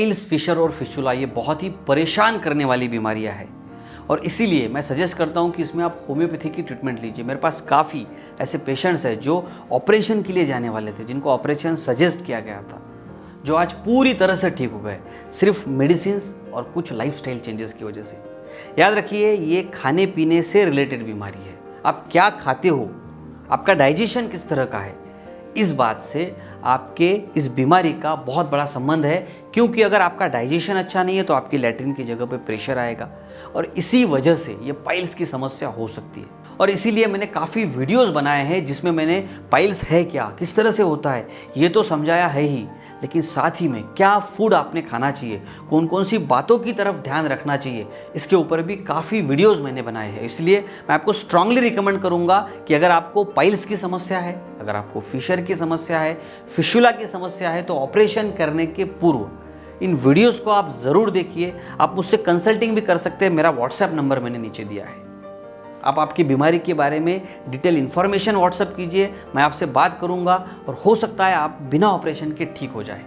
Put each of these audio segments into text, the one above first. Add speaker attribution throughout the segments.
Speaker 1: Piles, Fisher और fistula ये बहुत ही परेशान करने वाली बीमारियां हैं और इसीलिए मैं सजेस्ट करता हूं कि इसमें आप होम्योपैथी की ट्रीटमेंट लीजिए। मेरे पास काफ़ी ऐसे पेशेंट्स हैं जो ऑपरेशन के लिए जाने वाले थे, जिनको ऑपरेशन सजेस्ट किया गया था, जो आज पूरी तरह से ठीक हो गए सिर्फ मेडिसिन और कुछ लाइफस्टाइल चेंजेस की वजह से। याद रखिए, ये खाने पीने से रिलेटेड बीमारी है। आप क्या खाते हो, आपका डाइजेशन किस तरह का है, इस बात से आपके इस बीमारी का बहुत बड़ा संबंध है। क्योंकि अगर आपका डाइजेशन अच्छा नहीं है तो आपकी लैट्रिन की जगह पे प्रेशर आएगा और इसी वजह से ये पाइल्स की समस्या हो सकती है। और इसीलिए मैंने काफ़ी वीडियोस बनाए हैं जिसमें मैंने पाइल्स है क्या, किस तरह से होता है, ये तो समझाया है ही, लेकिन साथ ही में क्या फूड आपने खाना चाहिए, कौन कौन सी बातों की तरफ ध्यान रखना चाहिए, इसके ऊपर भी काफ़ी वीडियोस मैंने बनाए हैं। इसलिए मैं आपको स्ट्रांगली रिकमेंड करूंगा कि अगर आपको पाइल्स की समस्या है, अगर आपको फिशर की समस्या है, फिस्टुला की समस्या है, तो ऑपरेशन करने के पूर्व इन वीडियोस को आप ज़रूर देखिए। आप मुझसे कंसल्टिंग भी कर सकते हैं, मेरा व्हाट्सएप नंबर मैंने नीचे दिया है। आप आपकी बीमारी के बारे में डिटेल इन्फॉर्मेशन व्हाट्सएप कीजिए, मैं आपसे बात करूंगा और हो सकता है आप बिना ऑपरेशन के ठीक हो जाए।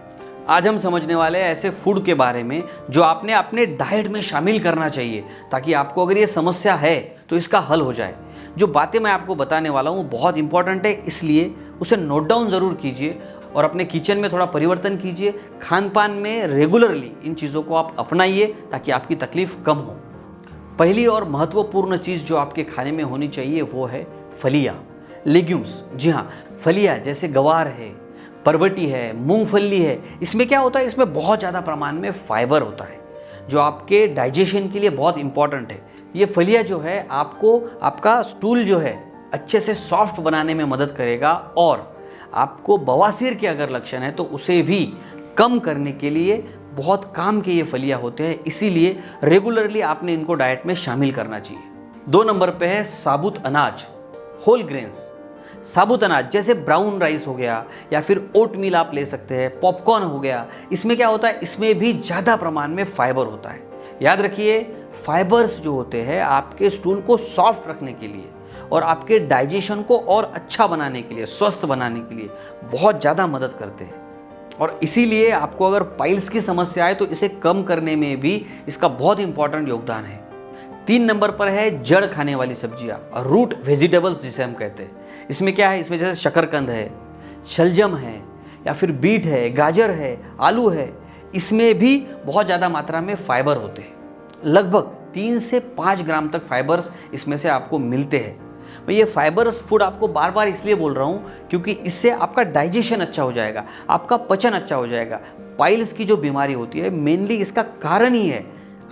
Speaker 1: आज हम समझने वाले हैं ऐसे फूड के बारे में जो आपने अपने डाइट में शामिल करना चाहिए, ताकि आपको अगर ये समस्या है तो इसका हल हो जाए। जो बातें मैं आपको बताने वाला हूँ वो बहुत इंपॉर्टेंट है, इसलिए उसे नोट डाउन ज़रूर कीजिए और अपने किचन में थोड़ा परिवर्तन कीजिए। खान पान में रेगुलरली इन चीज़ों को आप अपनाइए ताकि आपकी तकलीफ कम हो। पहली और महत्वपूर्ण चीज़ जो आपके खाने में होनी चाहिए वो है फलियाँ, लेग्यूम्स। जी हाँ, फलियाँ जैसे गवार है, बरबटी है, मूंगफली है। इसमें क्या होता है, इसमें बहुत ज़्यादा प्रमाण में फाइबर होता है जो आपके डाइजेशन के लिए बहुत इंपॉर्टेंट है। ये फलियाँ जो है आपको आपका स्टूल जो है अच्छे से सॉफ्ट बनाने में मदद करेगा और आपको बवासीर के अगर लक्षण है तो उसे भी कम करने के लिए बहुत काम के ये फलियां होते हैं। इसीलिए रेगुलरली आपने इनको डाइट में शामिल करना चाहिए। 2 नंबर पे है साबुत अनाज, होल ग्रेन्स। साबुत अनाज जैसे ब्राउन राइस हो गया या फिर ओट मील आप ले सकते हैं, पॉपकॉर्न हो गया। इसमें क्या होता है, इसमें भी ज़्यादा प्रमाण में फाइबर होता है। याद रखिए, फाइबर्स जो होते हैं आपके स्टूल को सॉफ्ट रखने के लिए और आपके डाइजेशन को और अच्छा बनाने के लिए, स्वस्थ बनाने के लिए बहुत ज़्यादा मदद करते हैं। और इसीलिए आपको अगर पाइल्स की समस्या है तो इसे कम करने में भी इसका बहुत इंपॉर्टेंट योगदान है। 3 नंबर पर है जड़ खाने वाली सब्जियां, रूट वेजिटेबल्स जिसे हम कहते हैं। इसमें क्या है, इसमें जैसे शकरकंद है, शलजम है या फिर बीट है, गाजर है, आलू है। इसमें भी बहुत ज़्यादा मात्रा में फाइबर होते हैं। लगभग 3 से 5 ग्राम तक फाइबर्स इसमें से आपको मिलते हैं। मैं ये फाइबर्स फूड आपको बार बार इसलिए बोल रहा हूँ क्योंकि इससे आपका डाइजेशन अच्छा हो जाएगा, आपका पचन अच्छा हो जाएगा। पाइल्स की जो बीमारी होती है मेनली इसका कारण ही है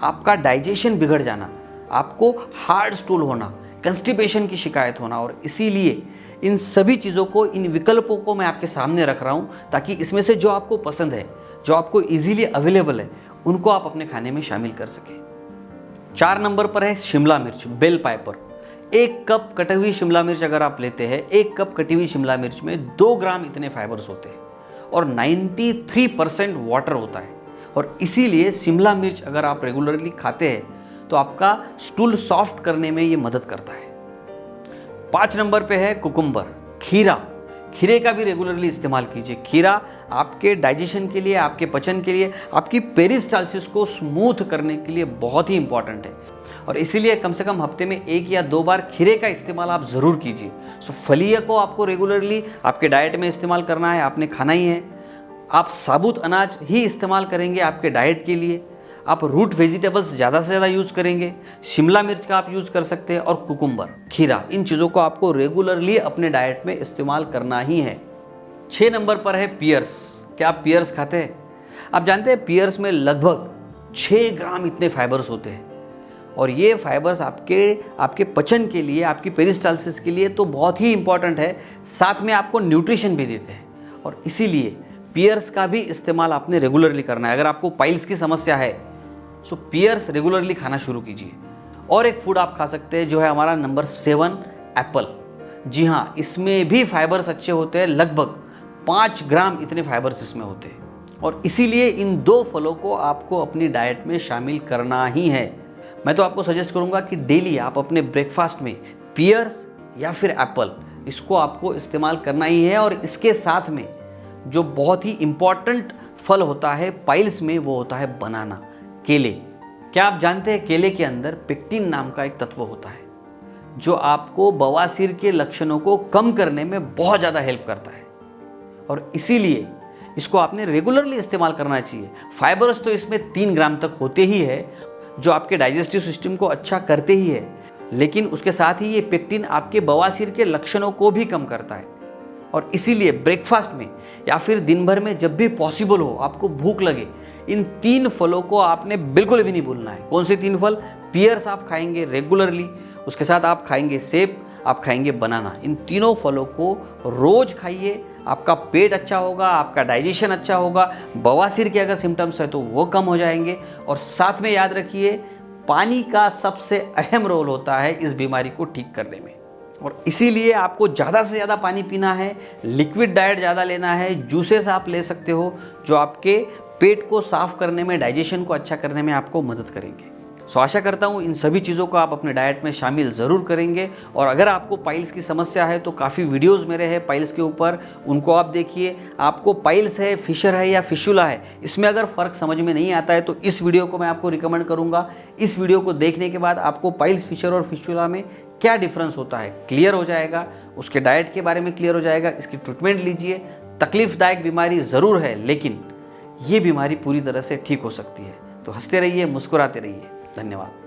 Speaker 1: आपका डाइजेशन बिगड़ जाना, आपको हार्ड स्टूल होना, कंस्टिपेशन की शिकायत होना। और इसीलिए इन सभी चीज़ों को, इन विकल्पों को मैं आपके सामने रख रहा हूँ ताकि इसमें से जो आपको पसंद है, जो आपको ईजिली अवेलेबल है, उनको आप अपने खाने में शामिल कर सकें। 4 नंबर पर है शिमला मिर्च, बेल पेपर। 1 कप कटी हुई शिमला मिर्च अगर आप लेते हैं, 1 कप कटी हुई शिमला मिर्च में 2 ग्राम इतने फाइबर्स होते हैं और 93% वाटर होता है। और इसीलिए शिमला मिर्च अगर आप रेगुलरली खाते हैं तो आपका स्टूल सॉफ्ट करने में ये मदद करता है। 5 नंबर पे है कुकुम्बर, खीरा। खीरे का भी रेगुलरली इस्तेमाल कीजिए। खीरा आपके डाइजेशन के लिए, आपके पचन के लिए, आपकी पेरिस्टाल्सिस को स्मूथ करने के लिए बहुत ही इंपॉर्टेंट है और इसीलिए कम से कम हफ्ते में 1 या 2 बार खीरे का इस्तेमाल आप ज़रूर कीजिए। सो फलिया को आपको रेगुलरली आपके डाइट में इस्तेमाल करना है, आपने खाना ही है। आप साबुत अनाज ही इस्तेमाल करेंगे आपके डाइट के लिए। आप रूट वेजिटेबल्स ज़्यादा से ज़्यादा यूज़ करेंगे। शिमला मिर्च का आप यूज़ कर सकते हैं और कुकुम्बर, खीरा, इन चीज़ों को आपको रेगुलरली अपने डाइट में इस्तेमाल करना ही है। 6 नंबर पर है पियर्स। क्या आप पियर्स खाते हैं? आप जानते हैं पियर्स में लगभग 6 ग्राम इतने फाइबर्स होते हैं और ये फाइबर्स आपके पचन के लिए, आपकी पेरिस्टाल्सिस के लिए तो बहुत ही इंपॉर्टेंट है, साथ में आपको न्यूट्रिशन भी देते हैं। और इसीलिए पियर्स का भी इस्तेमाल आपने रेगुलरली करना है। अगर आपको पाइल्स की समस्या है सो पियर्स रेगुलरली खाना शुरू कीजिए। और एक फूड आप खा सकते हैं जो है हमारा नंबर 7, एप्पल। जी हाँ, इसमें भी फाइबर्स अच्छे होते हैं, लगभग 5 ग्राम इतने फाइबर्स इसमें होते हैं और इसीलिए इन 2 फलों को आपको अपनी डाइट में शामिल करना ही है। मैं तो आपको सजेस्ट करूंगा कि डेली आप अपने ब्रेकफास्ट में पियर्स या फिर एप्पल, इसको आपको इस्तेमाल करना ही है। और इसके साथ में जो बहुत ही इम्पॉर्टेंट फल होता है पाइल्स में, वो होता है बनाना, केले। क्या आप जानते हैं केले के अंदर पेक्टिन नाम का एक तत्व होता है जो आपको बवासीर के लक्षणों को कम करने में बहुत ज़्यादा हेल्प करता है, और इसीलिए इसको आपने रेगुलरली इस्तेमाल करना चाहिए। फाइबर्स तो इसमें 3 ग्राम तक होते ही है जो आपके डाइजेस्टिव सिस्टम को अच्छा करते ही है, लेकिन उसके साथ ही ये पेक्टिन आपके बवासीर के लक्षणों को भी कम करता है। और इसीलिए ब्रेकफास्ट में या फिर दिन भर में जब भी पॉसिबल हो, आपको भूख लगे, इन 3 फलों को आपने बिल्कुल भी नहीं भूलना है। कौन से 3 फल? पियर्स आप खाएंगे रेगुलरली, उसके साथ आप खाएंगे सेब, आप खाएंगे बनाना। इन तीनों फलों को रोज खाइए, आपका पेट अच्छा होगा, आपका डाइजेशन अच्छा होगा, बवासीर के अगर सिम्टम्स है तो वो कम हो जाएंगे। और साथ में याद रखिए, पानी का सबसे अहम रोल होता है इस बीमारी को ठीक करने में, और इसीलिए आपको ज़्यादा से ज़्यादा पानी पीना है, लिक्विड डाइट ज़्यादा लेना है, जूसेस आप ले सकते हो जो आपके पेट को साफ करने में, डाइजेशन को अच्छा करने में आपको मदद करेंगे। सो आशा करता हूँ इन सभी चीज़ों को आप अपने डाइट में शामिल ज़रूर करेंगे। और अगर आपको पाइल्स की समस्या है तो काफ़ी वीडियोस मेरे हैं पाइल्स के ऊपर, उनको आप देखिए। आपको पाइल्स है, फिशर है या फिशुला है, इसमें अगर फ़र्क समझ में नहीं आता है तो इस वीडियो को मैं आपको रिकमेंड करूँगा। इस वीडियो को देखने के बाद आपको पाइल्स, फिशर और फिशुला में क्या डिफरेंस होता है क्लियर हो जाएगा, उसके डाइट के बारे में क्लियर हो जाएगा। इसकी ट्रीटमेंट लीजिए। तकलीफ़दायक बीमारी ज़रूर है, लेकिन ये बीमारी पूरी तरह से ठीक हो सकती है। तो हंसते रहिए, मुस्कुराते रहिए। धन्यवाद।